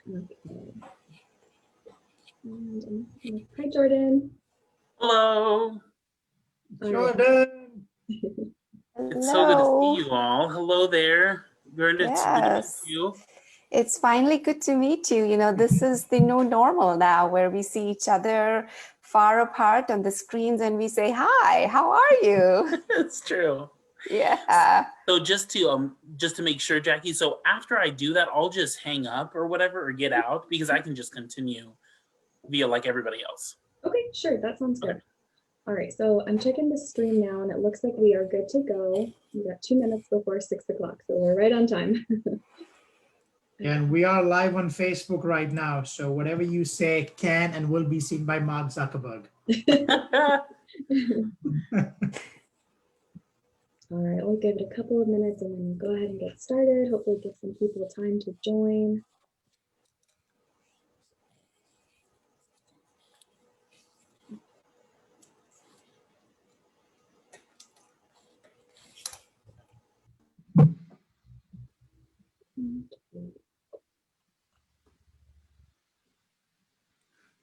Okay. Hi, Jordan. Hello. Jordan. It's so good to see you all. Hello there. Gurinder, it's good to meet you. It's finally good to meet you. You know, this is the new normal now where we see each other far apart on the screens and we say, hi, how are you? It's true. Yeah. So just to make sure, Jackie, so after I do that, I'll just hang up or whatever or get out because I can just continue via like everybody else. Okay, sure. That sounds good. Okay. All right, so I'm checking the stream now and it looks like we are good to go. We got 2 minutes before 6 o'clock, so we're right on time. And we are live on Facebook right now, so whatever you say can and will be seen by Mark Zuckerberg. All right, we'll give it a couple of minutes and then go ahead and get started. Hopefully give some people time to join.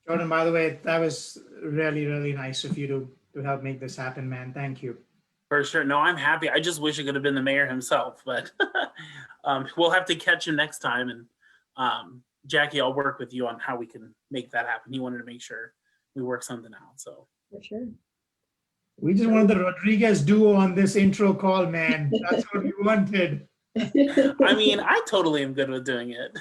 Jordan, by the way, that was really, really nice of you to help make this happen, man. Thank you. For sure. No, I'm happy. I just wish it could have been the mayor himself, but we'll have to catch him next time. And Jackie, I'll work with you on how we can make that happen. He wanted to make sure we work something out. So for sure. We just wanted the Rodriguez duo on this intro call, man. That's what we wanted. I mean, I totally am good with doing it.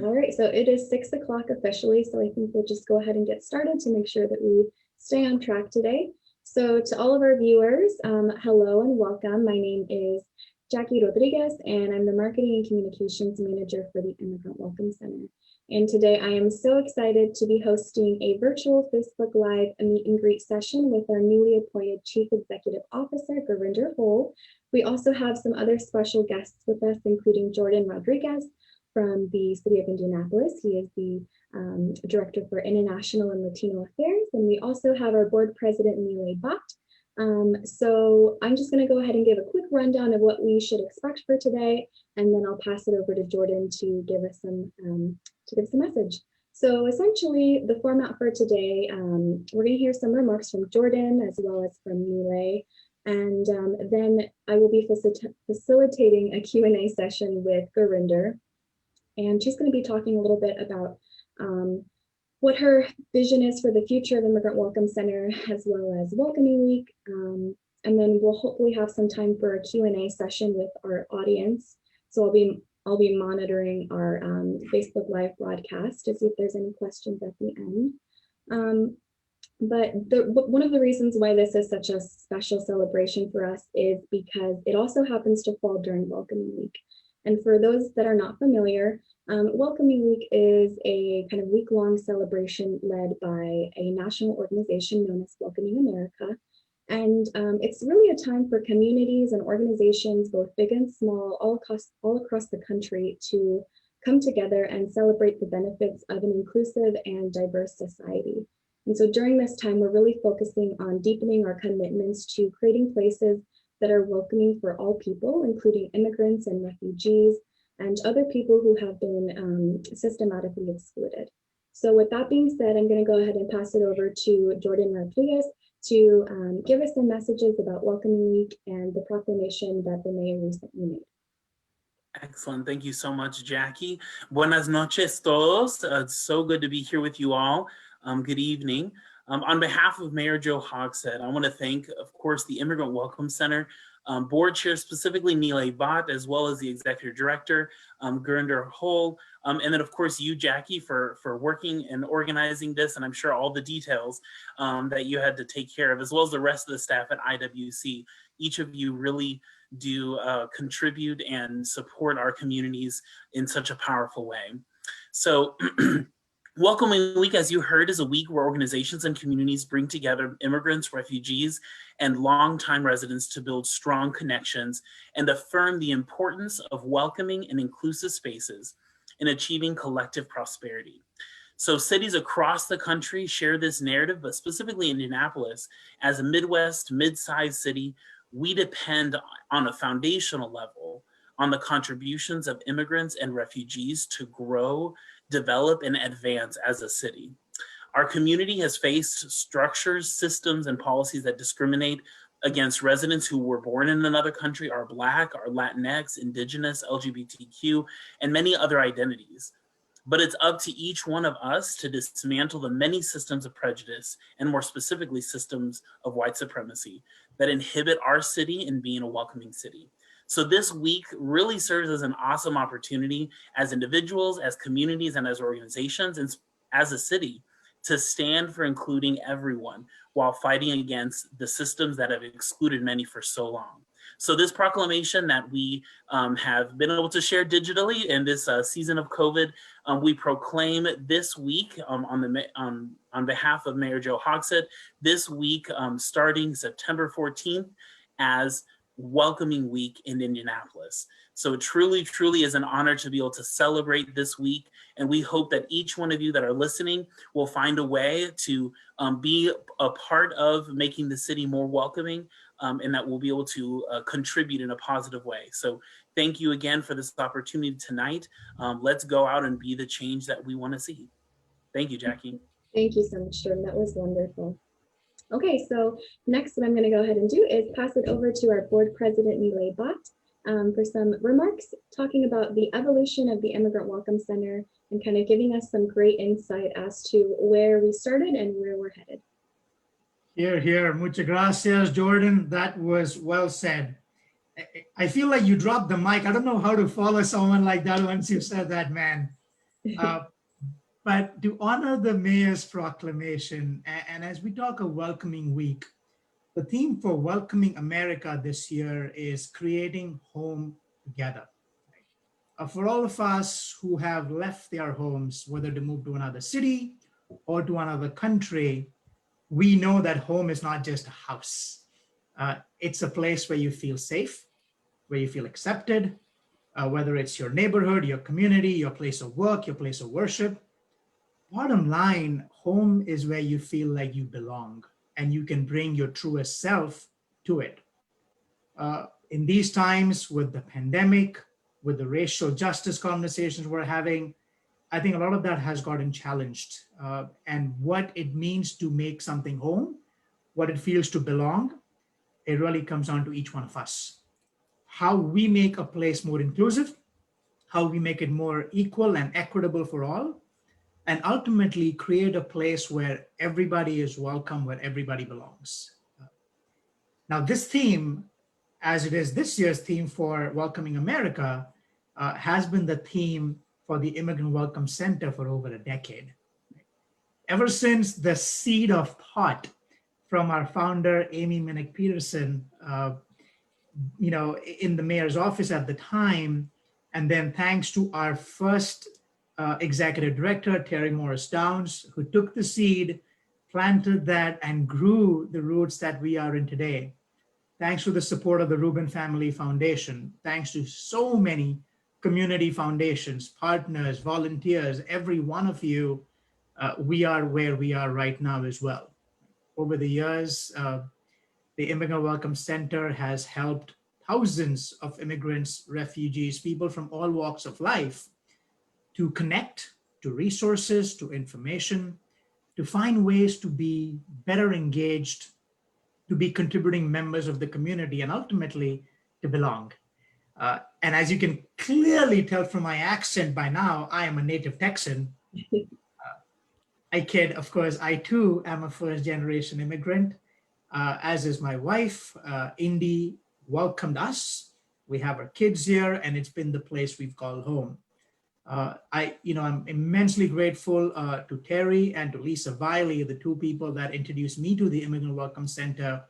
All right, so it is 6 o'clock officially, so I think we'll just go ahead and get started to make sure that we stay on track today. So to all of our viewers, hello and welcome. My name is Jackie Rodriguez, and I'm the Marketing and Communications Manager for the Immigrant Welcome Center. And today I am so excited to be hosting a virtual Facebook Live meet and greet session with our newly appointed Chief Executive Officer, Gurinder Hohl. We also have some other special guests with us, including Jordan Rodriguez from the City of Indianapolis. He is the Director for International and Latino Affairs. And we also have our Board President, Neelay Bhatt. So I'm just going to go ahead and give a quick rundown of what we should expect for today, and then I'll pass it over to Jordan to give us some message. So essentially, the format for today, we're going to hear some remarks from Jordan as well as from Neelay, and then I will be facilitating a Q&A session with Gurinder. And she's going to be talking a little bit about what her vision is for the future of Immigrant Welcome Center, as well as Welcoming Week. And then we'll hopefully have some time for a Q&A session with our audience. So I'll be monitoring our Facebook Live broadcast to see if there's any questions at the end. But one of the reasons why this is such a special celebration for us is because it also happens to fall during Welcoming Week. And for those that are not familiar, Welcoming Week is a kind of week-long celebration led by a national organization known as Welcoming America. And it's really a time for communities and organizations, both big and small, all across the country, to come together and celebrate the benefits of an inclusive and diverse society. And so during this time, we're really focusing on deepening our commitments to creating places that are welcoming for all people, including immigrants and refugees and other people who have been systematically excluded. So with that being said, I'm going to go ahead and pass it over to Jordan Rodriguez to give us some messages about Welcoming Week and the proclamation that the mayor recently made. Excellent. Thank you so much, Jackie. Buenas noches todos. It's so good to be here with you all. Good evening. On behalf of Mayor Joe Hogshead, I want to thank, of course, the Immigrant Welcome Center board chair, specifically Neelay Bhatt, as well as the executive director, Gurinder Hohl, and then, of course, you, Jackie, for working and organizing this, and I'm sure all the details that you had to take care of, as well as the rest of the staff at IWC. Each of you really do contribute and support our communities in such a powerful way. So Welcoming Week, as you heard, is a week where organizations and communities bring together immigrants, refugees, and longtime residents to build strong connections and affirm the importance of welcoming and inclusive spaces in achieving collective prosperity. So cities across the country share this narrative, but specifically Indianapolis, as a Midwest, mid-sized city, we depend on a foundational level on the contributions of immigrants and refugees to grow, develop, and advance as a city. Our community has faced structures, systems, and policies that discriminate against residents who were born in another country, are Black, are Latinx, Indigenous, LGBTQ, and many other identities. But it's up to each one of us to dismantle the many systems of prejudice, and more specifically, systems of white supremacy that inhibit our city in being a welcoming city. So this week really serves as an awesome opportunity as individuals, as communities, and as organizations, and as a city, to stand for including everyone while fighting against the systems that have excluded many for so long. So this proclamation that we have been able to share digitally in this season of COVID, we proclaim this week on behalf of Mayor Joe Hogsett, this week starting September 14th as Welcoming Week in Indianapolis. So it truly, truly is an honor to be able to celebrate this week. And we hope that each one of you that are listening will find a way to be a part of making the city more welcoming, and that we'll be able to contribute in a positive way. So thank you again for this opportunity tonight. Let's go out and be the change that we want to see. Thank you, Jackie. Thank you so much, Jordan. That was wonderful. Okay, so next what I'm going to go ahead and do is pass it over to our board president, Neelay Bhatt, for some remarks talking about the evolution of the Immigrant Welcome Center and kind of giving us some great insight as to where we started and where we're headed. Here, here. Muchas gracias, Jordan. That was well said. I feel like you dropped the mic. I don't know how to follow someone like that once you said that, man. But to honor the mayor's proclamation, and as we talk of Welcoming Week, the theme for Welcoming America this year is creating home together. For all of us who have left their homes, whether to move to another city or to another country, we know that home is not just a house. It's a place where you feel safe, where you feel accepted, whether it's your neighborhood, your community, your place of work, your place of worship. Bottom line, home is where you feel like you belong and you can bring your truest self to it. In these times with the pandemic, with the racial justice conversations we're having, I think a lot of that has gotten challenged. And what it means to make something home, what it feels to belong, it really comes down to each one of us. How we make a place more inclusive, how we make it more equal and equitable for all, and ultimately create a place where everybody is welcome, where everybody belongs. Now this theme, as it is this year's theme for Welcoming America, has been the theme for the Immigrant Welcome Center for over a decade. Ever since the seed of thought from our founder, Amy Minnick Peterson, in the mayor's office at the time, and then thanks to our first executive director, Terry Morris Downs, who took the seed, planted that, and grew the roots that we are in today. Thanks to the support of the Rubin Family Foundation, thanks to so many community foundations, partners, volunteers, every one of you, we are where we are right now as well. Over the years, the Immigrant Welcome Center has helped thousands of immigrants, refugees, people from all walks of life to connect to resources, to information, to find ways to be better engaged, to be contributing members of the community, and ultimately to belong. And as you can clearly tell from my accent by now, I am a native Texan. I kid, of course, I too am a first-generation immigrant, as is my wife. Indy welcomed us. We have our kids here, and it's been the place we've called home. I'm immensely grateful to Terry and to Lisa Viley, the two people that introduced me to the Immigrant Welcome Center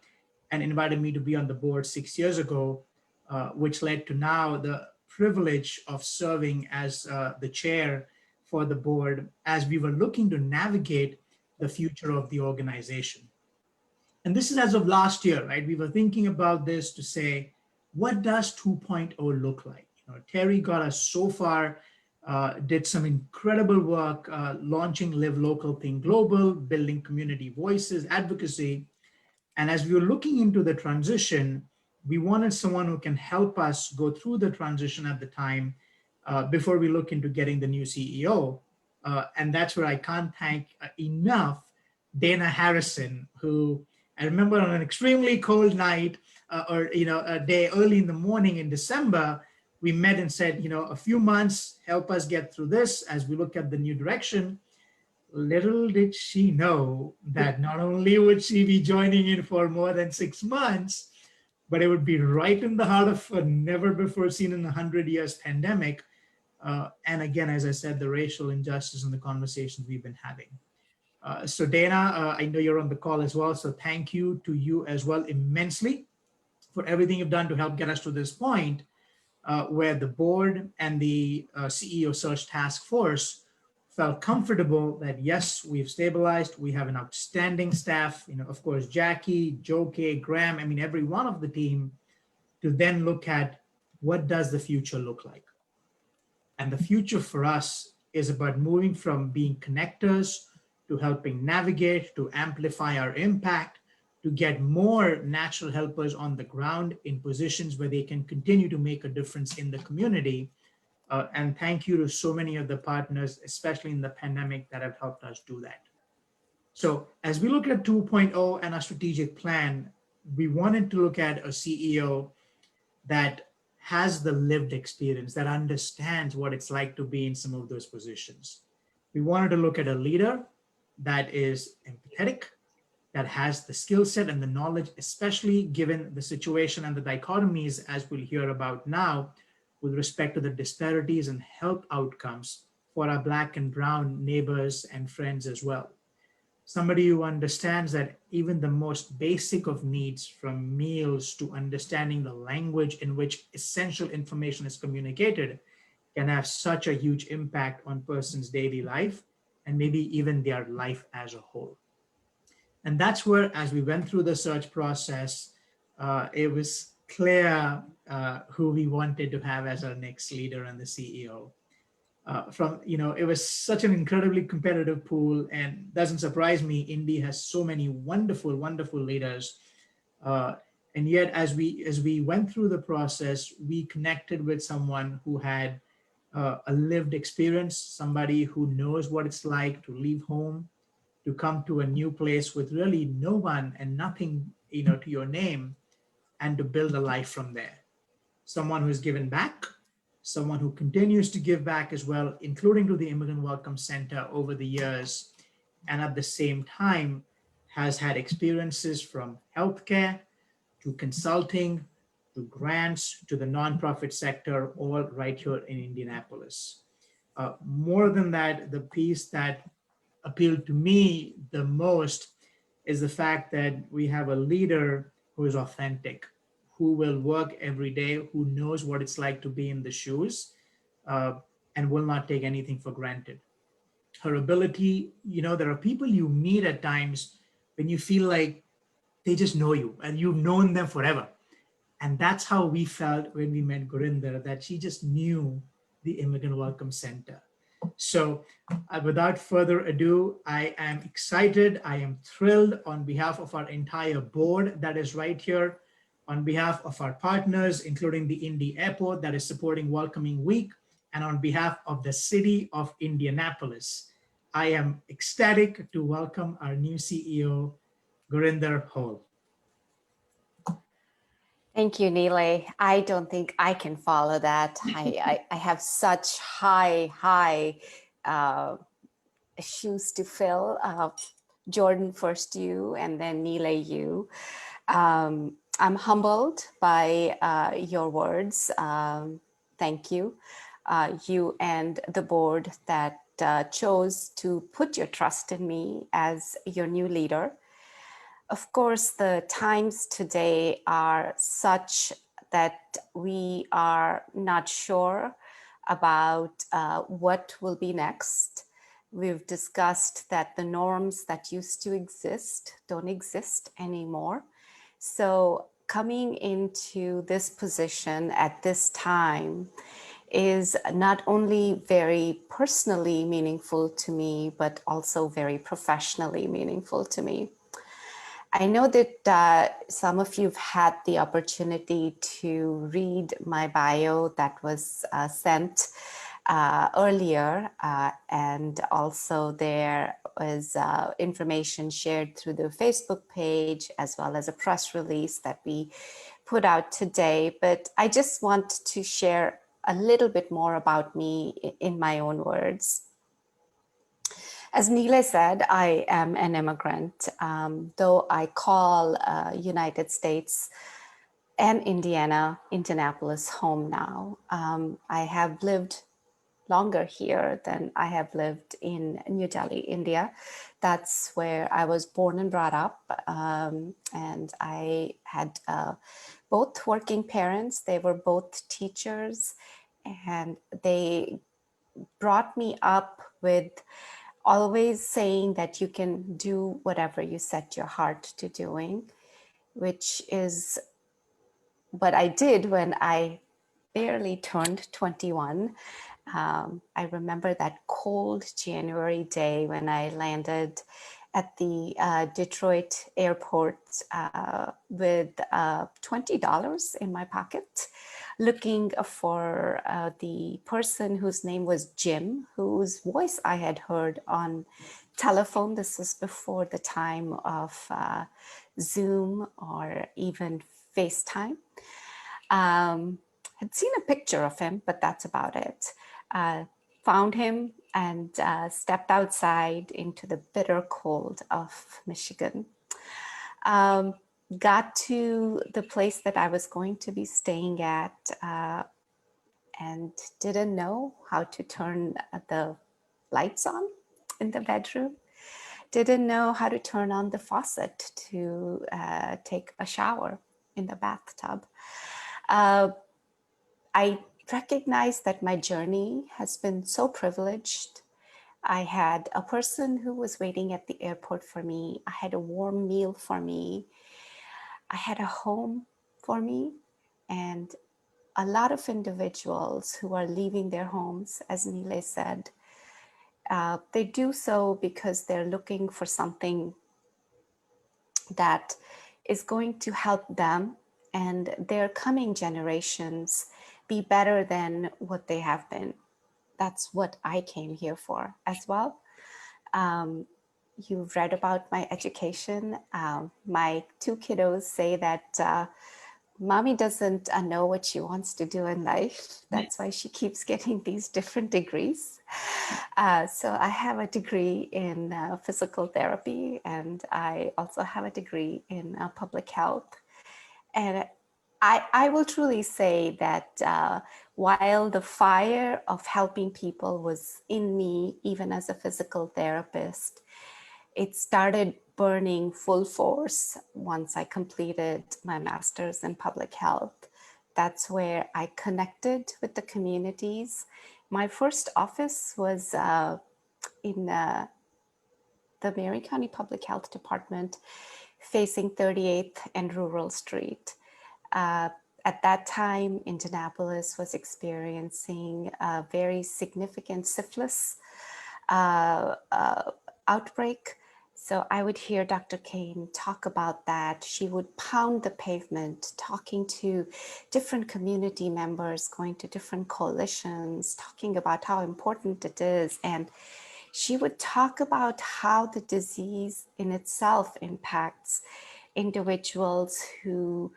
and invited me to be on the board 6 years ago, which led to now the privilege of serving as the chair for the board as we were looking to navigate the future of the organization. And this is as of last year, right? We were thinking about this to say, what does 2.0 look like? Terry got us so far, did some incredible work launching Live Local, Think Global, building community voices, advocacy. And as we were looking into the transition, we wanted someone who can help us go through the transition at the time before we look into getting the new CEO. And that's where I can't thank enough Dana Harrison, who I remember on an extremely cold night or a day early in the morning in December, we met and said, a few months, help us get through this as we look at the new direction. Little did she know that not only would she be joining in for more than 6 months, but it would be right in the heart of a never before seen in 100 years pandemic. And again, as I said, the racial injustice and the conversations we've been having. So Dana, I know you're on the call as well. So thank you to you as well immensely for everything you've done to help get us to this point where the board and the CEO search task force felt comfortable that yes, we've stabilized, we have an outstanding staff, of course, Jackie, Joe K, Graham, every one of the team, to then look at what does the future look like. And the future for us is about moving from being connectors to helping navigate, to amplify our impact, to get more natural helpers on the ground in positions where they can continue to make a difference in the community. And thank you to so many of the partners, especially in the pandemic, that have helped us do that. So as we look at 2.0 and our strategic plan, we wanted to look at a CEO that has the lived experience, that understands what it's like to be in some of those positions. We wanted to look at a leader that is empathetic, that has the skill set and the knowledge, especially given the situation and the dichotomies, as we'll hear about now, with respect to the disparities and health outcomes for our Black and Brown neighbors and friends as well. Somebody who understands that even the most basic of needs, from meals to understanding the language in which essential information is communicated, can have such a huge impact on person's daily life and maybe even their life as a whole. And that's where, as we went through the search process, it was clear who we wanted to have as our next leader and the CEO. It was such an incredibly competitive pool, and doesn't surprise me, Indy has so many wonderful, wonderful leaders. And yet, as we went through the process, we connected with someone who had a lived experience, somebody who knows what it's like to leave home, to come to a new place with really no one and nothing, to your name, and to build a life from there. Someone who's given back, someone who continues to give back as well, including to the Immigrant Welcome Center over the years, and at the same time has had experiences from healthcare to consulting to grants to the nonprofit sector, all right here in Indianapolis. More than that, the piece that appealed to me the most is the fact that we have a leader who is authentic, who will work every day, who knows what it's like to be in the shoes, and will not take anything for granted. Her ability, there are people you meet at times when you feel like they just know you and you've known them forever. And that's how we felt when we met Gurinder, that she just knew the Immigrant Welcome Center. So without further ado, I am excited. I am thrilled on behalf of our entire board that is right here, on behalf of our partners, including the Indy Airport that is supporting Welcoming Week, and on behalf of the City of Indianapolis. I am ecstatic to welcome our new CEO, Gurinder Hohl. Thank you, Neelay. I don't think I can follow that. I have such high shoes to fill. Jordan, first you, and then Neelay, you. I'm humbled by your words. Thank you. You and the board that chose to put your trust in me as your new leader. Of course, the times today are such that we are not sure about what will be next. We've discussed that the norms that used to exist don't exist anymore. So coming into this position at this time is not only very personally meaningful to me, but also very professionally meaningful to me. I know that some of you've had the opportunity to read my bio that was sent earlier, and also there was information shared through the Facebook page as well as a press release that we put out today. But I just want to share a little bit more about me in my own words. As Neelay said, I am an immigrant, though I call United States and Indianapolis home now. I have lived longer here than I have lived in New Delhi, India. That's where I was born and brought up. And I had both working parents. They were both teachers, and they brought me up with always saying that you can do whatever you set your heart to doing, which is what I did when I barely turned 21. I remember that cold January day when I landed at the Detroit airport with $20 in my pocket, looking for the person whose name was Jim, whose voice I had heard on telephone. This was before the time of Zoom or even FaceTime. Had seen a picture of him, but that's about it. Found him and stepped outside into the bitter cold of Michigan. Got to the place that I was going to be staying at and didn't know how to turn the lights on in the bedroom. Didn't know how to turn on the faucet to take a shower in the bathtub. I recognized that my journey has been so privileged. I had a person who was waiting at the airport for me. I had a warm meal for me. I had a home for me, and a lot of individuals who are leaving their homes, as Neelay said, they do so because they're looking for something that is going to help them and their coming generations be better than what they have been. That's what I came here for as well. You've read about my education. My two kiddos say that mommy doesn't know what she wants to do in life. That's why she keeps getting these different degrees. So I have a degree in physical therapy, and I also have a degree in public health. And I will truly say that while the fire of helping people was in me, even as a physical therapist, it started burning full force once I completed my master's in public health. That's where I connected with the communities. My first office was in the Marion County Public Health Department, facing 38th and Rural Street. At that time, Indianapolis was experiencing a very significant syphilis outbreak. So I would hear Dr. Kane talk about that. She would pound the pavement, talking to different community members, going to different coalitions, talking about how important it is. And she would talk about how the disease in itself impacts individuals who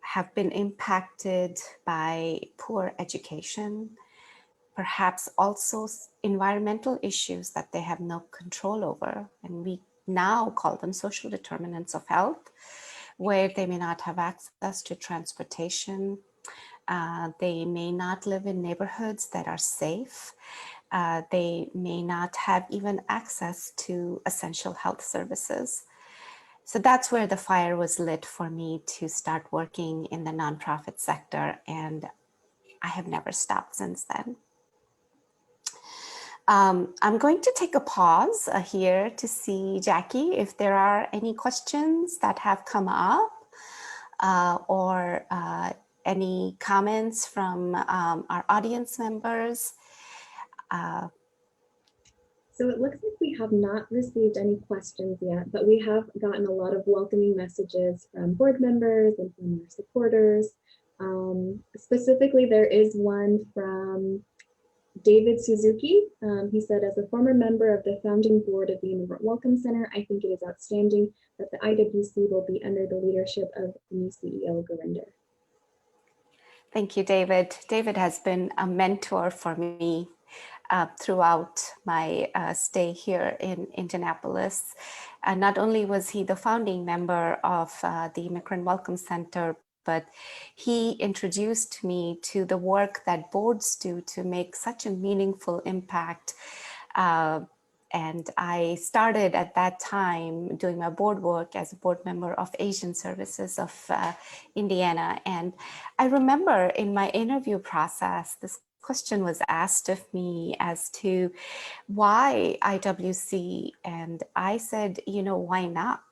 have been impacted by poor education, perhaps also environmental issues that they have no control over. And we now call them social determinants of health, where they may not have access to transportation. They may not live in neighborhoods that are safe. They may not have even access to essential health services. So that's where the fire was lit for me to start working in the nonprofit sector. And I have never stopped since then. I'm going to take a pause here to see, Jackie, if there are any questions that have come up or any comments from our audience members. So it looks like we have not received any questions yet, but we have gotten a lot of welcoming messages from board members and from our supporters. Specifically, there is one from David Suzuki. He said, as a former member of the founding board of the Immigrant Welcome Center, I think it is outstanding that the IWC will be under the leadership of the new CEO, Gurinder. Thank you, David. David has been a mentor for me throughout my stay here in Indianapolis. Not only was he the founding member of the Immigrant Welcome Center, but he introduced me to the work that boards do to make such a meaningful impact. And I started at that time doing my board work as a board member of Asian Services of Indiana. And I remember in my interview process, this question was asked of me as to why IWC, and I said, you know, why not?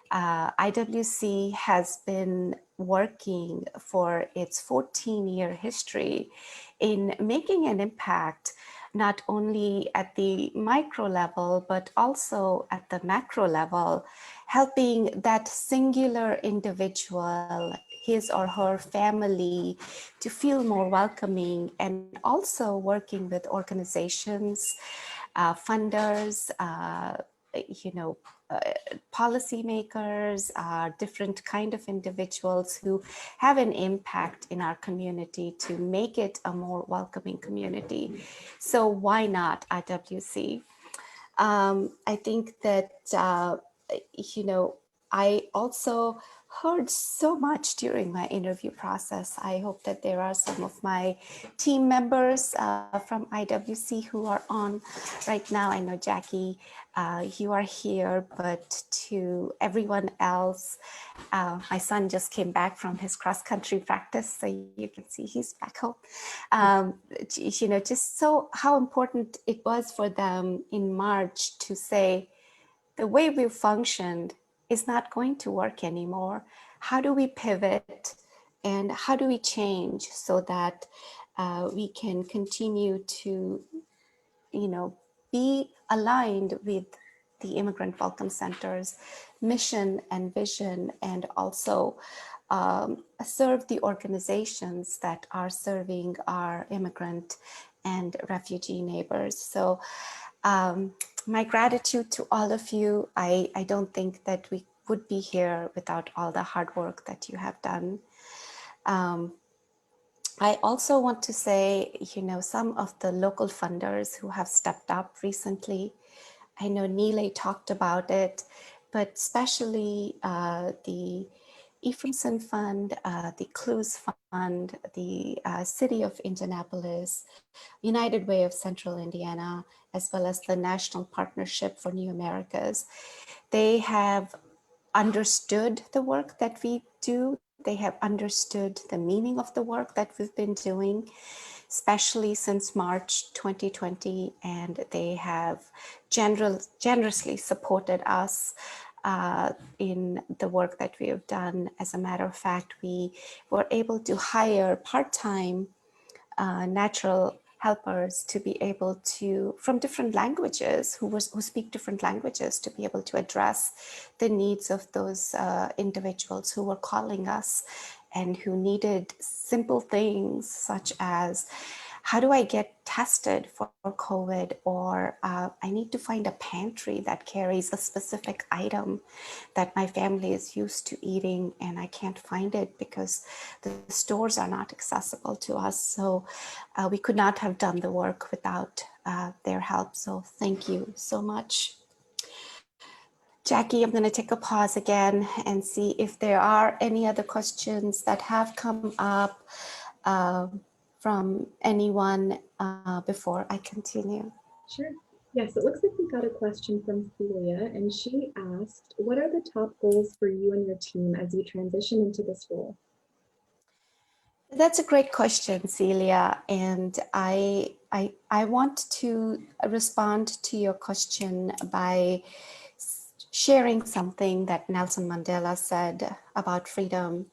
IWC has been working for its 14-year history in making an impact not only at the micro level, but also at the macro level, helping that singular individual, his or her family, to feel more welcoming, and also working with organizations, funders, policymakers, different kind of individuals who have an impact in our community to make it a more welcoming community. So why not IWC? I think that, I also heard so much during my interview process. I hope that there are some of my team members from IWC who are on right now. I know, Jackie, you are here, but to everyone else, my son just came back from his cross-country practice, so you can see he's back home. Just so how important it was for them in March to say, the way we functioned is not going to work anymore. How do we pivot and how do we change so that we can continue to, be aligned with the Immigrant Welcome Center's mission and vision, and also serve the organizations that are serving our immigrant and refugee neighbors. So my gratitude to all of you. I don't think that we would be here without all the hard work that you have done. I also want to say, some of the local funders who have stepped up recently, I know Neelay talked about it, but especially the Ephraimson Fund, the Clues Fund, the City of Indianapolis, United Way of Central Indiana, as well as the National Partnership for New Americas. They have understood the work that we do. They have understood the meaning of the work that we've been doing, especially since March 2020, and they have generously supported us in the work that we have done. As a matter of fact, we were able to hire part-time natural helpers to be able to, from different languages, who speak different languages, to be able to address the needs of those individuals who were calling us and who needed simple things such as, how do I get tested for COVID? Or I need to find a pantry that carries a specific item that my family is used to eating and I can't find it because the stores are not accessible to us. So we could not have done the work without their help. So thank you so much. Jackie, I'm going to take a pause again and see if there are any other questions that have come up from anyone before I continue. Sure. Yes, it looks like we got a question from Celia, and she asked, what are the top goals for you and your team as you transition into this role? That's a great question, Celia. And I want to respond to your question by sharing something that Nelson Mandela said about freedom.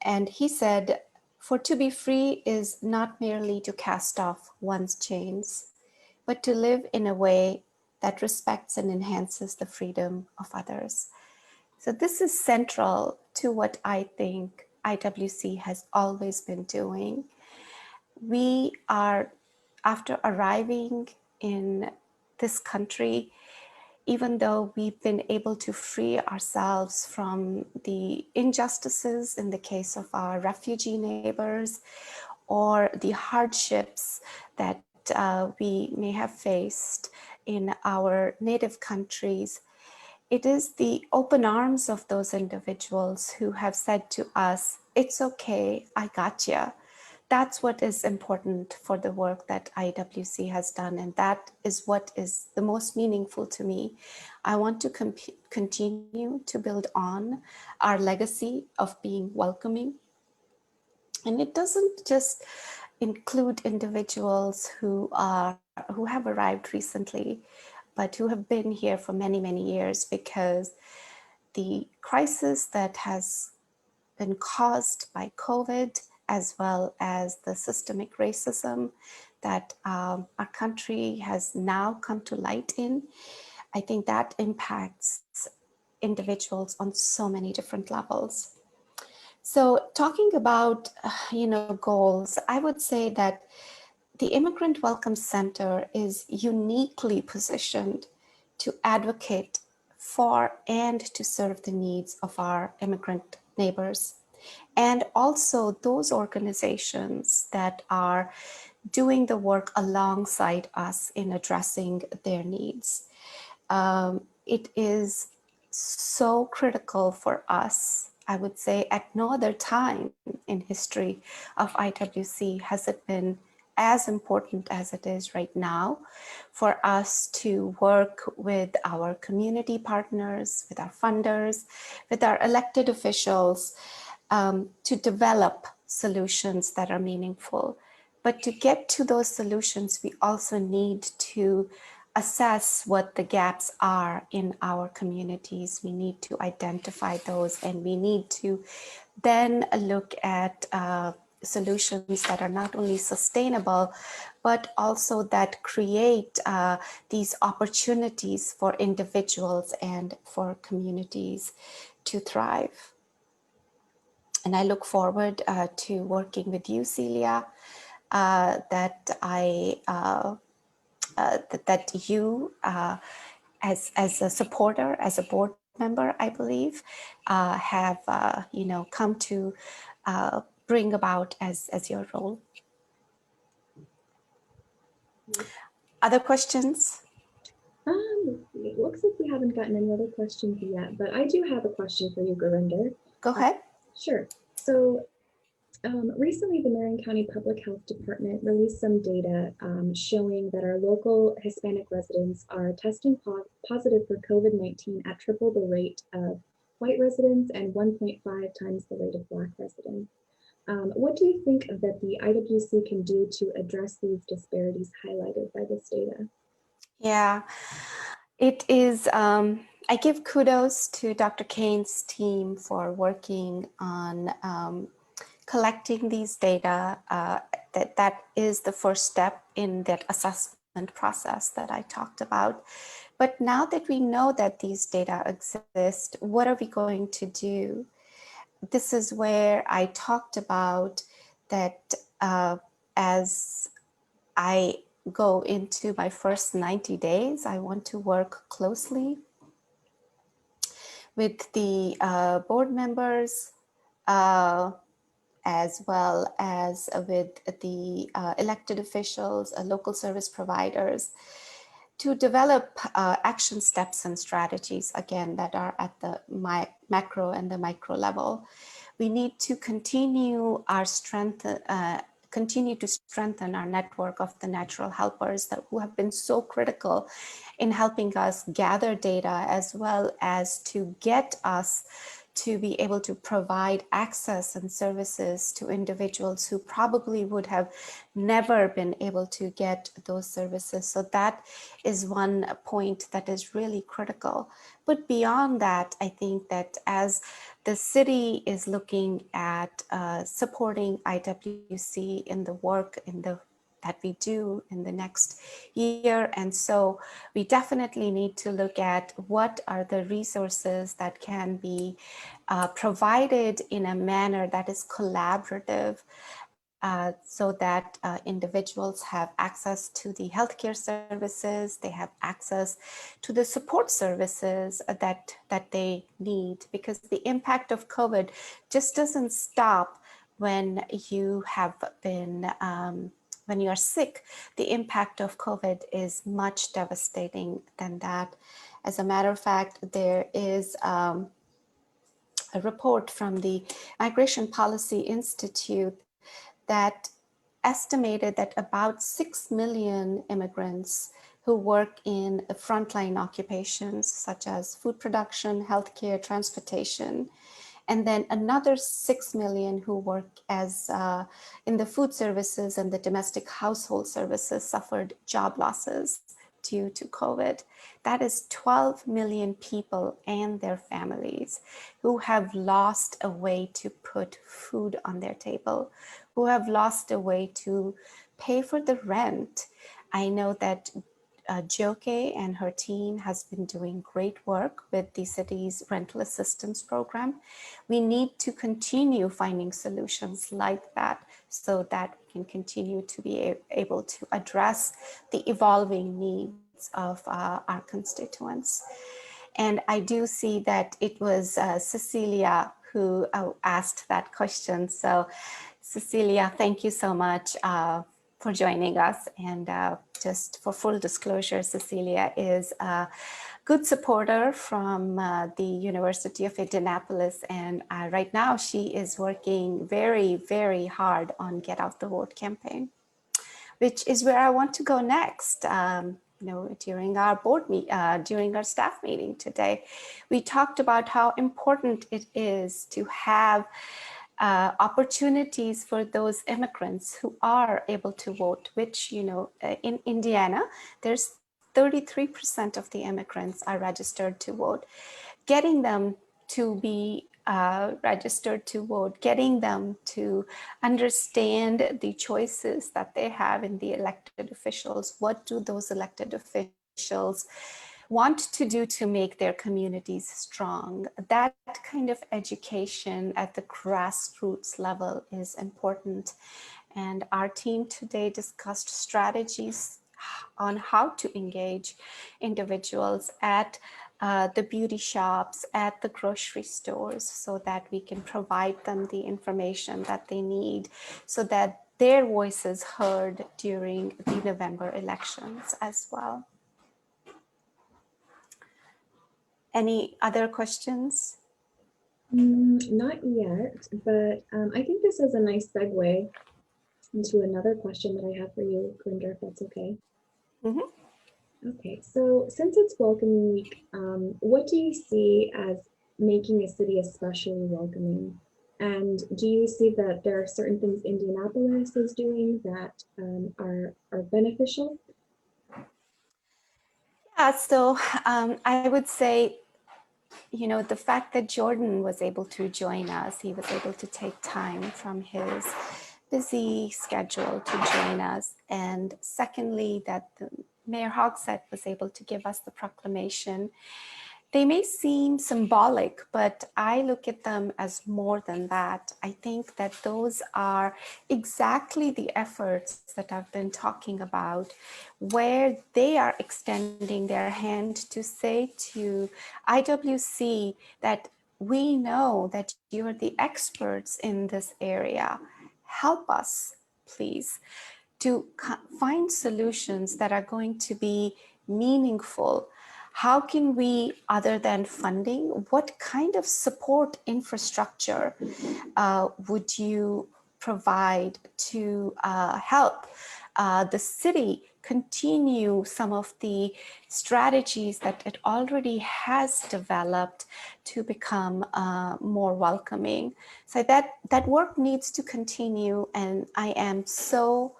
And he said, for to be free is not merely to cast off one's chains, but to live in a way that respects and enhances the freedom of others. So this is central to what I think IWC has always been doing. We are, after arriving in this country, even though we've been able to free ourselves from the injustices in the case of our refugee neighbors or the hardships that we may have faced in our native countries, it is the open arms of those individuals who have said to us, it's okay, I got you. That's what is important for the work that IWC has done, and that is what is the most meaningful to me. I want to continue to build on our legacy of being welcoming. And it doesn't just include individuals who have arrived recently, but who have been here for many, many years, because the crisis that has been caused by COVID, as well as the systemic racism that our country has now come to light in, I think that impacts individuals on so many different levels. So talking about, goals, I would say that the Immigrant Welcome Center is uniquely positioned to advocate for and to serve the needs of our immigrant neighbors, and also those organizations that are doing the work alongside us in addressing their needs. It is so critical for us. I would say at no other time in history of IWC has it been as important as it is right now for us to work with our community partners, with our funders, with our elected officials, to develop solutions that are meaningful. But to get to those solutions, we also need to assess what the gaps are in our communities. We need to identify those, and we need to then look at solutions that are not only sustainable, but also that create these opportunities for individuals and for communities to thrive. And I look forward to working with you, Celia, that you, as a supporter, as a board member, I believe, have come to bring about as your role. Other questions? It looks like we haven't gotten any other questions yet, but I do have a question for you, Gurinder. Go ahead. Sure. So recently, the Marion County Public Health Department released some data showing that our local Hispanic residents are testing positive for COVID-19 at triple the rate of white residents and 1.5 times the rate of Black residents. What do you think that the IWC can do to address these disparities highlighted by this data? Yeah, it is. I give kudos to Dr. Kane's team for working on collecting these data. That is the first step in that assessment process that I talked about. But now that we know that these data exist, what are we going to do? This is where I talked about that as I go into my first 90 days, I want to work closely with the board members, as well as with the elected officials, local service providers, to develop action steps and strategies, again, that are at the macro and the micro level. We need to continue our continue to strengthen our network of the natural helpers who have been so critical in helping us gather data, as well as to get us to be able to provide access and services to individuals who probably would have never been able to get those services. So that is one point that is really critical. But beyond that, I think that as the city is looking at supporting IWC in the work, in the that we do in the next year. And so we definitely need to look at what are the resources that can be provided in a manner that is collaborative, so that individuals have access to the healthcare services, they have access to the support services that they need, because the impact of COVID just doesn't stop when you have been, when you are sick. The impact of COVID is much devastating than that. As a matter of fact, there is a report from the Migration Policy Institute that estimated that about 6 million immigrants who work in frontline occupations such as food production, healthcare, transportation, and then another 6 million who work as in the food services and the domestic household services suffered job losses due to COVID. That is 12 million people and their families who have lost a way to put food on their table, who have lost a way to pay for the rent. I know that Joke and her team has been doing great work with the city's rental assistance program. We need to continue finding solutions like that so that we can continue to be able to address the evolving needs of our constituents. And I do see that it was Cecilia who asked that question. So Cecilia, thank you so much for joining us. And just for full disclosure, Cecilia is a good supporter from the University of Indianapolis. And right now she is working very, very hard on Get Out the Vote campaign, which is where I want to go next. During our during our staff meeting today, we talked about how important it is to have opportunities for those immigrants who are able to vote, which, in Indiana, there's 33% of the immigrants are registered to vote. Getting them to be registered to vote, getting them to understand the choices that they have in the elected officials. What do those elected officials want to do to make their communities strong? That kind of education at the grassroots level is important. And our team today discussed strategies on how to engage individuals at the beauty shops, at the grocery stores, so that we can provide them the information that they need so that their voice is heard during the November elections as well. Any other questions? Not yet, but I think this is a nice segue into another question that I have for you, Gurinder, if that's okay. Mm-hmm. Okay, so since it's Welcoming Week, what do you see as making a city especially welcoming? And do you see that there are certain things Indianapolis is doing that are beneficial? Yeah, so I would say, the fact that Jordan was able to join us, he was able to take time from his busy schedule to join us. And secondly, that Mayor Hogsett was able to give us the proclamation. They may seem symbolic, but I look at them as more than that. I think that those are exactly the efforts that I've been talking about, where they are extending their hand to say to IWC that we know that you're the experts in this area. Help us, please, to find solutions that are going to be meaningful. How can we, other than funding, what kind of support infrastructure would you provide to help the city continue some of the strategies that it already has developed to become more welcoming? So that work needs to continue, and I am so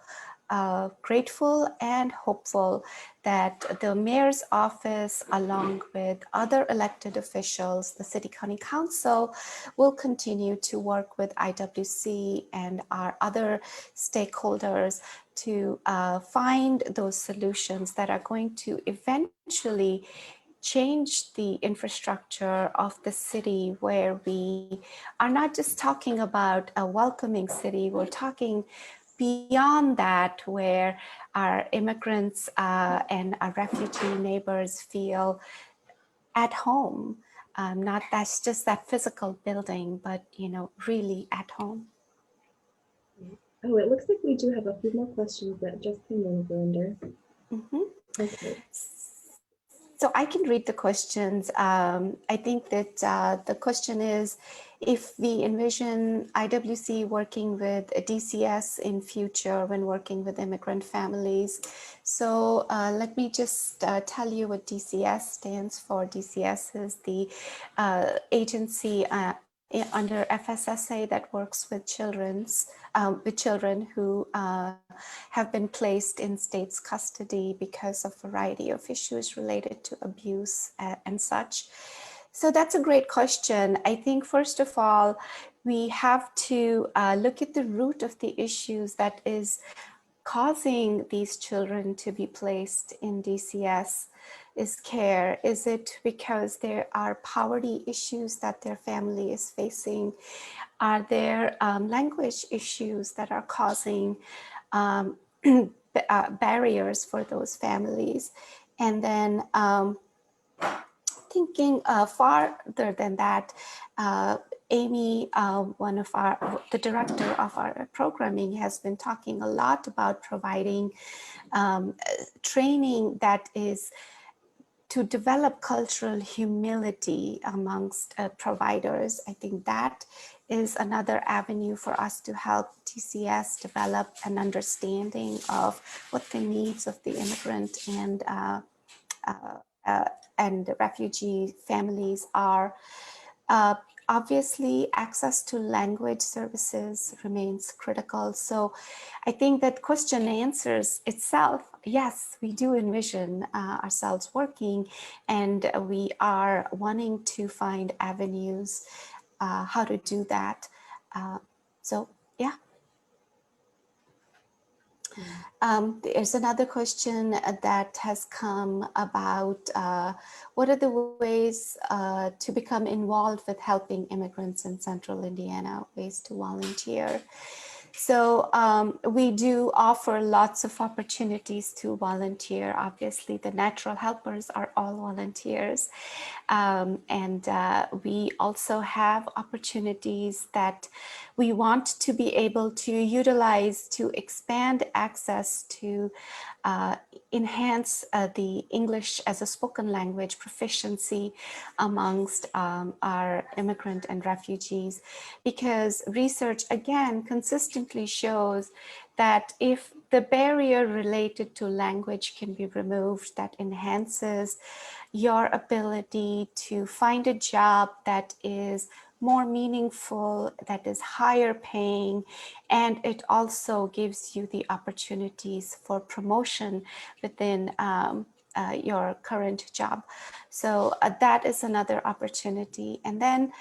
grateful and hopeful that the mayor's office, along with other elected officials, the city county council, will continue to work with IWC and our other stakeholders to find those solutions that are going to eventually change the infrastructure of the city, where we are not just talking about a welcoming city, we're talking beyond that, where our immigrants and our refugee neighbors feel at home. Not that's just that physical building, but really at home. Oh, it looks like we do have a few more questions that just came in, Gurinder. Okay. So I can read the questions. I think that the question is, if we envision IWC working with a DCS in future when working with immigrant families. So let me just tell you what DCS stands for. DCS is the agency under FSSA that works with children who have been placed in state's custody because of a variety of issues related to abuse and such. So that's a great question. I think, first of all, we have to look at the root of the issues that is causing these children to be placed in DCS is care. Is it because there are poverty issues that their family is facing? Are there language issues that are causing barriers for those families? And then thinking farther than that, Amy, the director of our programming, has been talking a lot about providing training that is to develop cultural humility amongst providers. I think that is another avenue for us to help TCS develop an understanding of what the needs of the immigrant and the refugee families are. Obviously, access to language services remains critical. So I think that question answers itself. Yes, we do envision ourselves working, and we are wanting to find avenues how to do that. So yeah. There's another question that has come about what are the ways to become involved with helping immigrants in Central Indiana, ways to volunteer. So we do offer lots of opportunities to volunteer. Obviously, the natural helpers are all volunteers. And we also have opportunities that we want to be able to utilize to expand access to enhance the English as a spoken language proficiency amongst our immigrant and refugees, because research again consistently shows that if the barrier related to language can be removed, that enhances your ability to find a job that is more meaningful, that is higher paying, and it also gives you the opportunities for promotion within your current job. So that is another opportunity. And then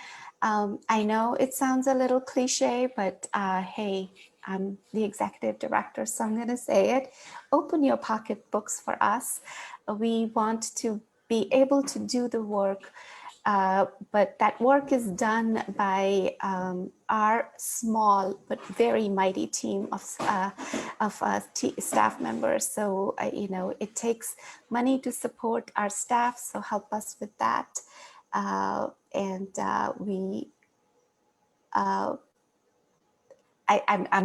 I know it sounds a little cliche, but hey, I'm the executive director, so I'm going to say it. Open your pocketbooks for us. We want to be able to do the work, but that work is done by our small but very mighty team of staff members. So it takes money to support our staff, so help us with that. I'm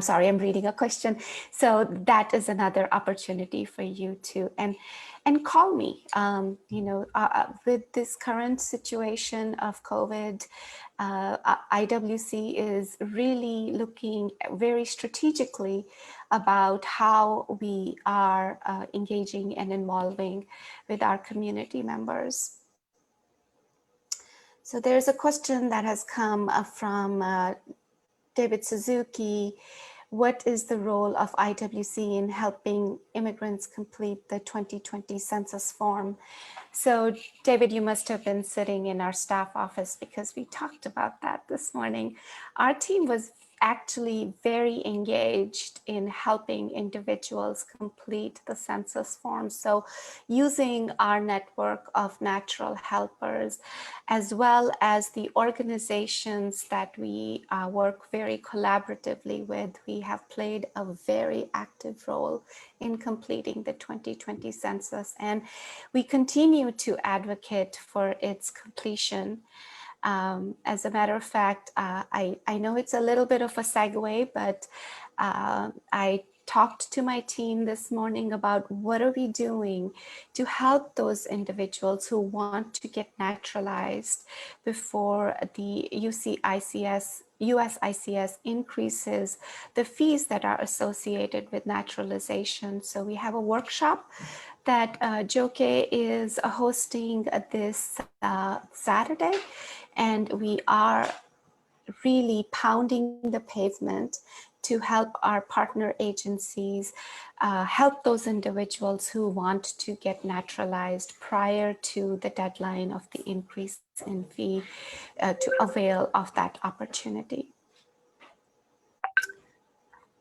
sorry, I'm reading a question. So that is another opportunity for you to, and call me, with this current situation of COVID, IWC is really looking very strategically about how we are engaging and involving with our community members. So there's a question that has come from David Suzuki. what is the role of IWC in helping immigrants complete the 2020 census form? So David, you must have been sitting in our staff office because we talked about that this morning. Our team was actually very engaged in helping individuals complete the census form. So using our network of natural helpers, as well as the organizations that we work very collaboratively with, we have played a very active role in completing the 2020 census. And we continue to advocate for its completion. As a matter of fact, I know it's a little bit of a segue, but I talked to my team this morning about what are we doing to help those individuals who want to get naturalized before the USICS increases the fees that are associated with naturalization. So we have a workshop that Joke is hosting this Saturday, and we are really pounding the pavement to help our partner agencies help those individuals who want to get naturalized prior to the deadline of the increase in fee to avail of that opportunity.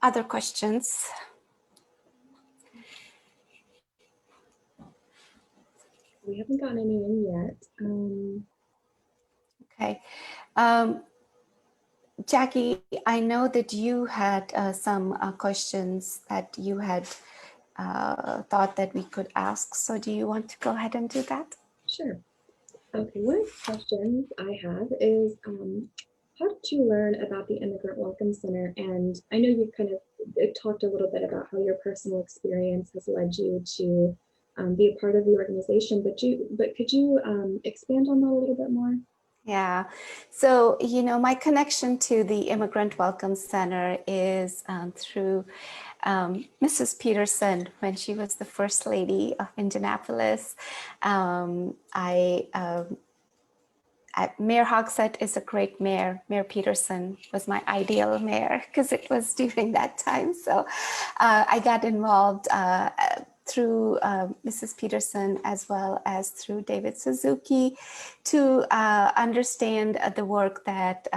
Other questions? We haven't gotten any in yet. Okay. Jackie, I know that you had some questions that you had thought that we could ask. So do you want to go ahead and do that? Sure. Okay, one of the questions I have is, how did you learn about the Immigrant Welcome Center? And I know you kind of talked a little bit about how your personal experience has led you to be a part of the organization, but could you expand on that a little bit more? Yeah, so, you know, my connection to the Immigrant Welcome Center is through Mrs. Peterson when she was the First Lady of Indianapolis. Mayor Hogsett is a great mayor. Mayor Peterson was my ideal mayor because it was during that time. So I got involved through Mrs. Peterson as well as through David Suzuki to understand the work that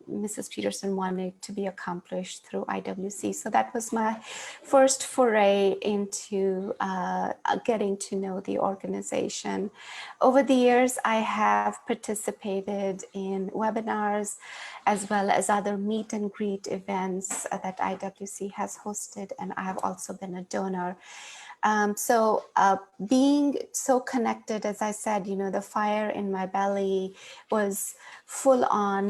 Mrs. Peterson wanted to be accomplished through IWC. So that was my first foray into getting to know the organization. Over the years, I have participated in webinars as well as other meet and greet events that IWC has hosted, and I have also been a donor. So being so connected, as I said, you know, the fire in my belly was full on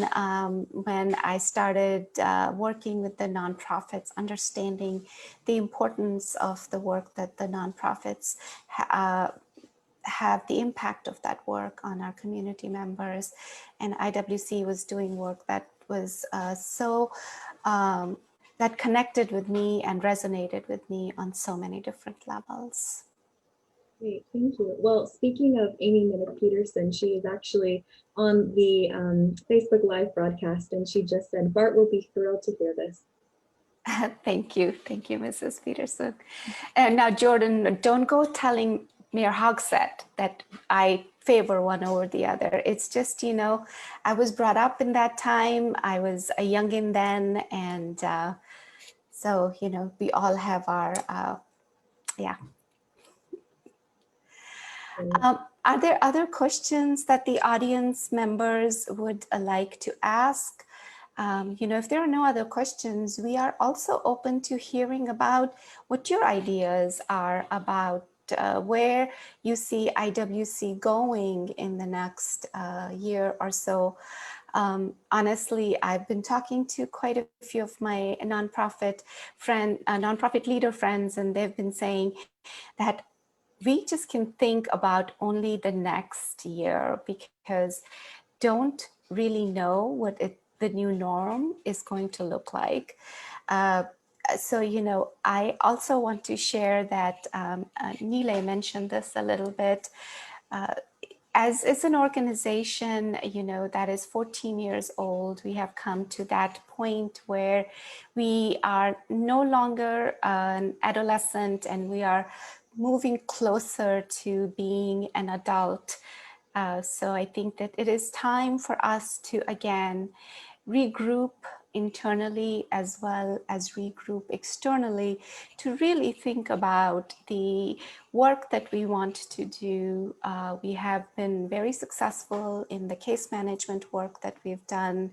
when I started working with the nonprofits, understanding the importance of the work that the nonprofits have, the impact of that work on our community members. And IWC was doing work that was that connected with me and resonated with me on so many different levels. Great, thank you. Well, speaking of Amy Minnick Peterson, she is actually on the Facebook Live broadcast, and she just said, Bart will be thrilled to hear this. Thank you, Mrs. Peterson. And now, Jordan, don't go telling Mayor Hogsett that I favor one over the other. It's just, you know, I was brought up in that time. I was a youngin' then, and so, you know, we all have our, yeah. Are there other questions that the audience members would like to ask? You know, if there are no other questions, we are also open to hearing about what your ideas are about where you see IWC going in the next year or so. Honestly, I've been talking to quite a few of my nonprofit leader friends, and they've been saying that we just can think about only the next year because don't really know what the new norm is going to look like. So, you know, I also want to share that Neelay mentioned this a little bit. as an organization, that is 14 years old, we have come to that point where we are no longer an adolescent and we are moving closer to being an adult. So I think that it is time for us to, again, regroup internally as well as regroup externally to really think about the work that we want to do. We have been very successful in the case management work that we've done.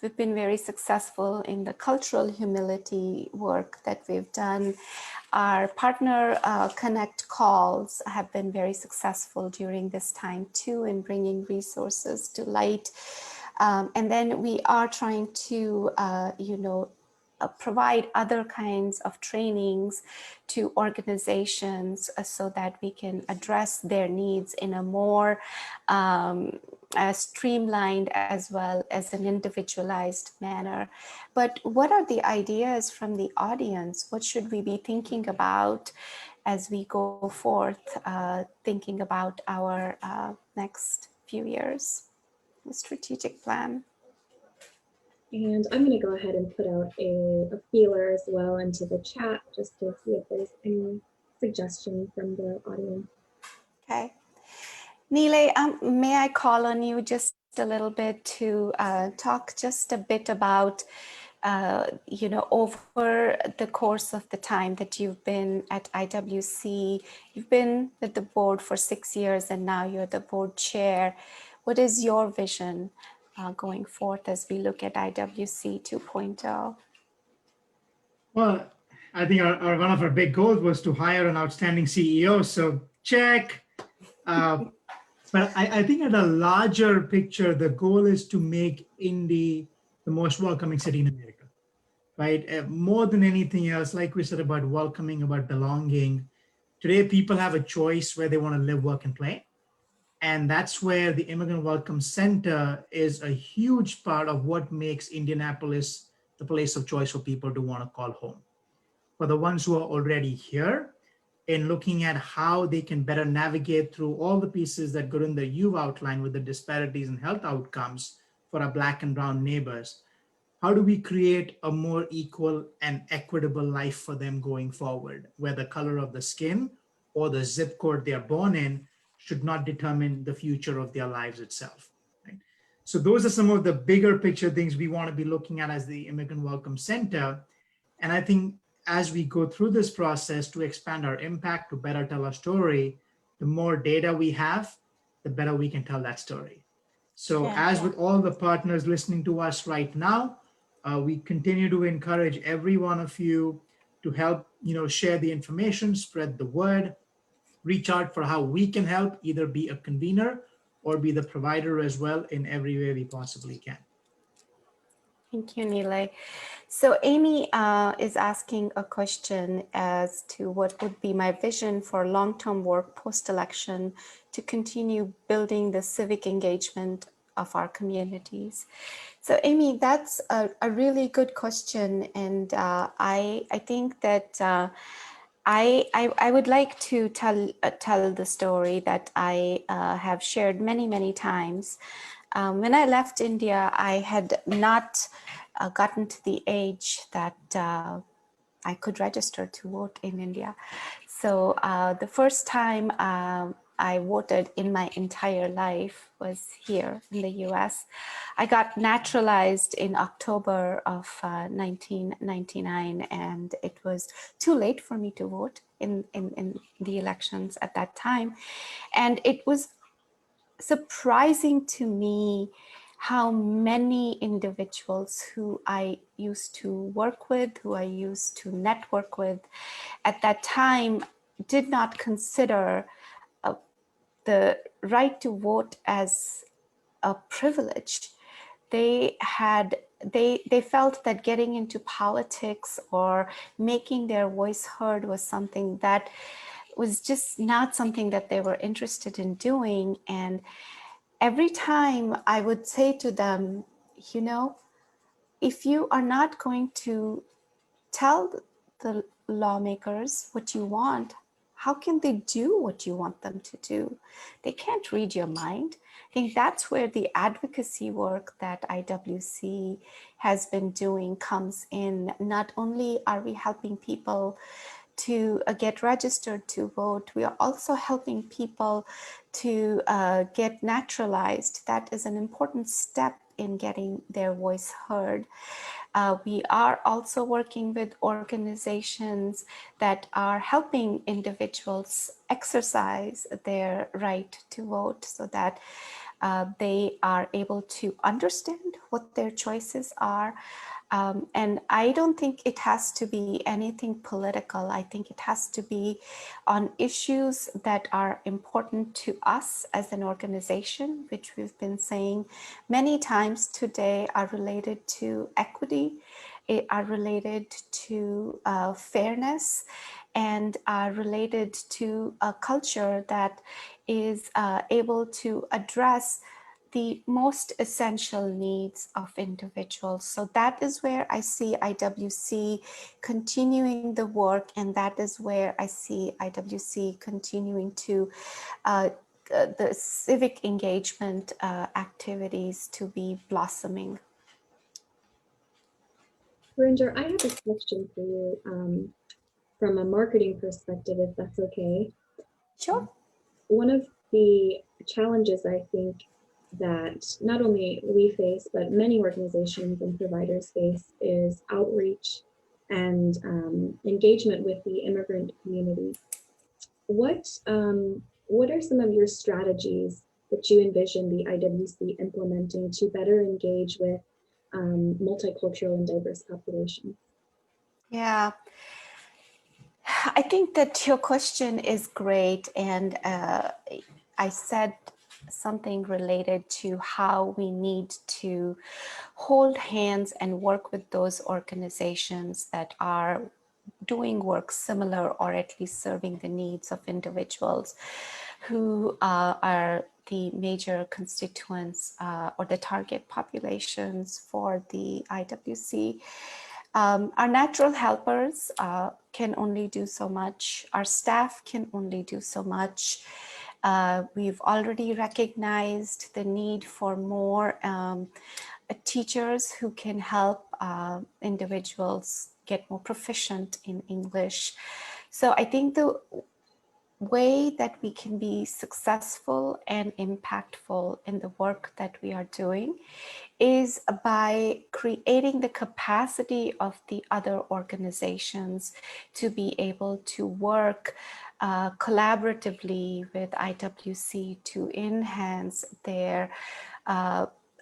We've been very successful in the cultural humility work that we've done. Our partner connect calls have been very successful during this time too in bringing resources to light. And then we are trying to, provide other kinds of trainings to organizations so that we can address their needs in a more streamlined as well as an individualized manner. But what are the ideas from the audience? What should we be thinking about as we go forth, thinking about our next few years? Strategic plan. And I'm going to go ahead and put out a feeler as well into the chat just to see if there's any suggestion from the audience. Okay. Neelay, may I call on you just a little bit to talk just a bit about, over the course of the time that you've been at IWC, you've been with the board for 6 years and now you're the board chair. What is your vision going forth as we look at IWC 2.0? Well, I think one of our big goals was to hire an outstanding CEO. So check. But I think at a larger picture, the goal is to make Indy the most welcoming city in America, right? More than anything else, like we said about welcoming, about belonging, today people have a choice where they want to live, work, and play. And that's where the Immigrant Welcome Center is a huge part of what makes Indianapolis the place of choice for people to want to call home. For the ones who are already here, in looking at how they can better navigate through all the pieces that Gurinder, you've outlined with the disparities in health outcomes for our Black and Brown neighbors, how do we create a more equal and equitable life for them going forward, where the color of the skin or the zip code they're born in should not determine the future of their lives itself, right? So those are some of the bigger picture things we want to be looking at as the Immigrant Welcome Center. And I think as we go through this process to expand our impact, to better tell our story, the more data we have, the better we can tell that story. So as with all the partners listening to us right now, we continue to encourage every one of you to help, share the information, spread the word, reach out for how we can help, either be a convener or be the provider as well in every way we possibly can. Thank you, Neelay. So Amy is asking a question as to what would be my vision for long-term work post-election to continue building the civic engagement of our communities. So Amy, that's a really good question. And I think that I would like to tell the story that I have shared many, many times. When I left India, I had not gotten to the age that I could register to vote in India. So the first time I voted in my entire life was here in the US. I got naturalized in October of 1999, and it was too late for me to vote in the elections at that time. And it was surprising to me how many individuals who I used to work with, who I used to network with at that time did not consider the right to vote as a privilege. They felt that getting into politics or making their voice heard was something that was just not something that they were interested in doing. And every time I would say to them, if you are not going to tell the lawmakers what you want, How can they do what you want them to do? They can't read your mind. I think that's where the advocacy work that IWC has been doing comes in. Not only are we helping people to get registered to vote, we are also helping people to get naturalized. That is an important step in getting their voice heard. We are also working with organizations that are helping individuals exercise their right to vote so that they are able to understand what their choices are. And I don't think it has to be anything political. I think it has to be on issues that are important to us as an organization, which we've been saying many times today are related to equity, are related to fairness, and are related to a culture that is able to address the most essential needs of individuals. So that is where I see IWC continuing the work, and that is where I see IWC continuing to the civic engagement activities to be blossoming. Gurinder, I have a question for you from a marketing perspective, if that's okay. Sure. One of the challenges I think that not only we face, but many organizations and providers face is outreach and engagement with the immigrant community. What are some of your strategies that you envision the IWC implementing to better engage with multicultural and diverse populations? Yeah, I think that your question is great. And I said something related to how we need to hold hands and work with those organizations that are doing work similar or at least serving the needs of individuals who are the major constituents or the target populations for the IWC. Our natural helpers can only do so much. Our staff can only do so much. We've already recognized the need for more teachers who can help individuals get more proficient in English. So I think the way that we can be successful and impactful in the work that we are doing is by creating the capacity of the other organizations to be able to work collaboratively with IWC to enhance their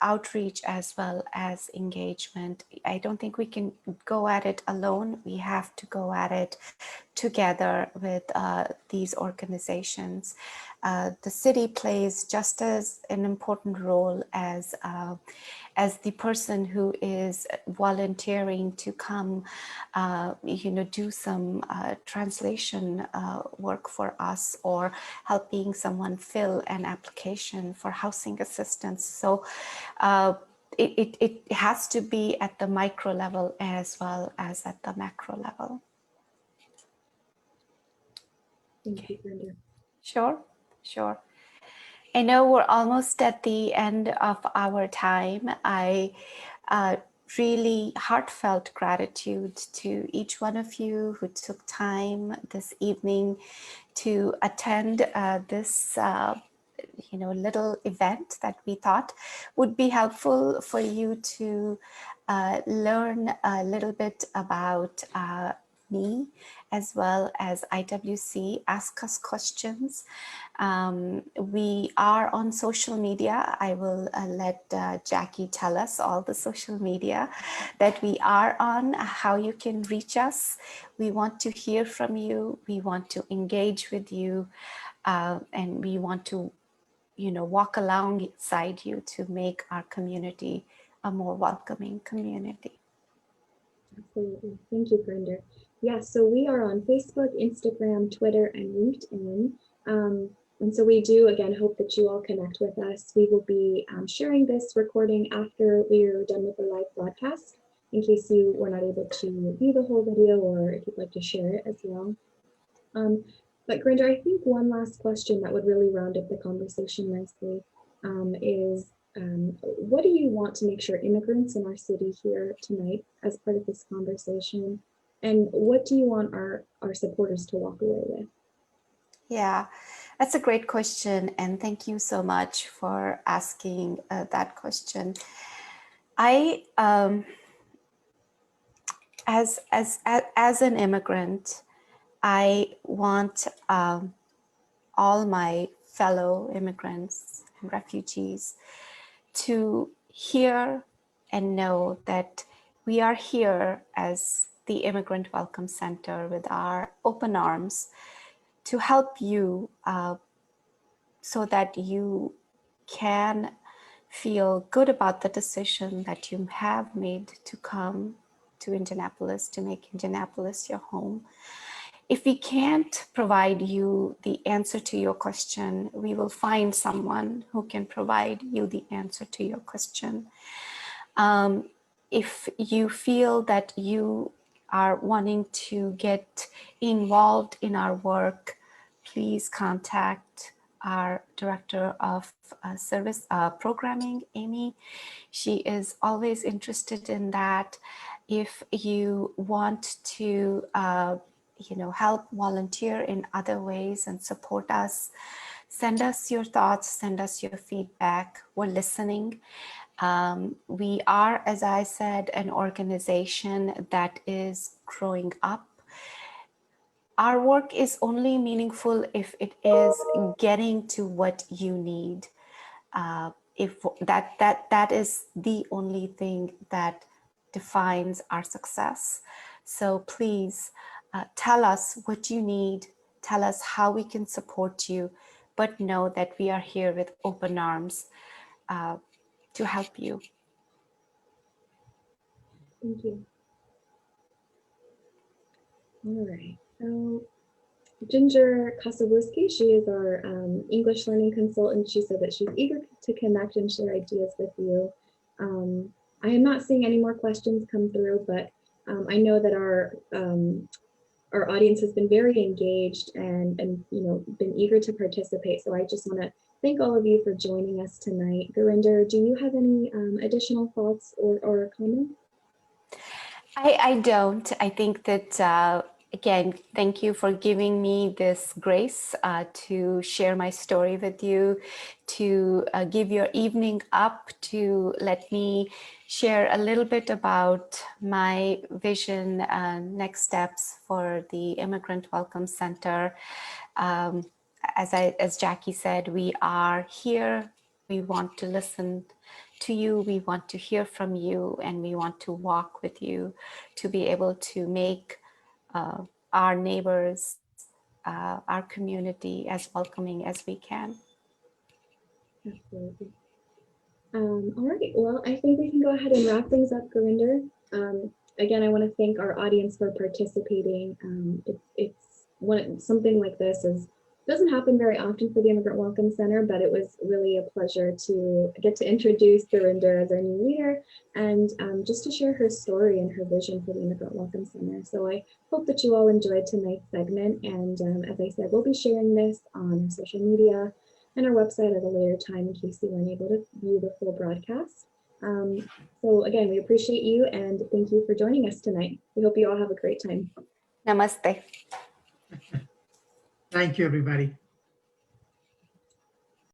outreach as well as engagement. I don't think we can go at it alone. We have to go at it together with these organizations. The city plays just as an important role as the person who is volunteering to come, do some translation work for us, or helping someone fill an application for housing assistance. So it has to be at the micro level as well as at the macro level. Thank you, Gurinder. Sure, sure. I know we're almost at the end of our time. I really heartfelt gratitude to each one of you who took time this evening to attend this little event that we thought would be helpful for you to learn a little bit about me as well as IWC. Ask us questions. We are on social media. I will let Jackie tell us all the social media that we are on, how you can reach us. We want to hear from you. We want to engage with you, and we want to walk alongside you to make our community a more welcoming community. Absolutely. Thank you, Gurinder. Yeah, so we are on Facebook, Instagram, Twitter, and LinkedIn. And so we do, again, hope that you all connect with us. We will be sharing this recording after we're done with the live broadcast, in case you were not able to view the whole video, or if you'd like to share it as well. But Gurinder, I think one last question that would really round up the conversation nicely is what do you want to make sure immigrants in our city hear tonight as part of this conversation? And what do you want our supporters to walk away with? Yeah, that's a great question. And thank you so much for asking that question. As an immigrant, I want all my fellow immigrants and refugees to hear and know that we are here as the Immigrant Welcome Center with our open arms to help you so that you can feel good about the decision that you have made to come to Indianapolis, to make Indianapolis your home. If we can't provide you the answer to your question, we will find someone who can provide you the answer to your question. If you feel that you are wanting to get involved in our work, please contact our Director of Service Programming, Amy. She is always interested in that. If you want to help volunteer in other ways and support us, send us your thoughts, send us your feedback. We're listening. We are, as I said, an organization that is growing up. Our work is only meaningful if it is getting to what you need. If that is the only thing that defines our success. So please tell us what you need, tell us how we can support you, but know that we are here with open arms to help you. Thank you. All right. So Ginger Kosowski, she is our English learning consultant. She said that she's eager to connect and share ideas with you. I am not seeing any more questions come through, but I know that our audience has been very engaged and been eager to participate. So I just want to thank all of you for joining us tonight. Gurinder, do you have any additional thoughts or comments? I don't. I think that, again, thank you for giving me this grace to share my story with you, to give your evening up, to let me share a little bit about my vision and next steps for the Immigrant Welcome Center. As Jackie said, we are here. We want to listen to you, we want to hear from you, and we want to walk with you to be able to make our neighbors, our community as welcoming as we can. Absolutely. All right, well, I think we can go ahead and wrap things up, Gurinder. Again, I want to thank our audience for participating. Something like this doesn't happen very often for the Immigrant Welcome Center, but it was really a pleasure to get to introduce Gurinder as our new leader and just to share her story and her vision for the Immigrant Welcome Center. So I hope that you all enjoyed tonight's segment. And as I said, we'll be sharing this on our social media and our website at a later time in case you weren't able to view the full broadcast. So again, we appreciate you and thank you for joining us tonight. We hope you all have a great time. Namaste. Thank you, everybody.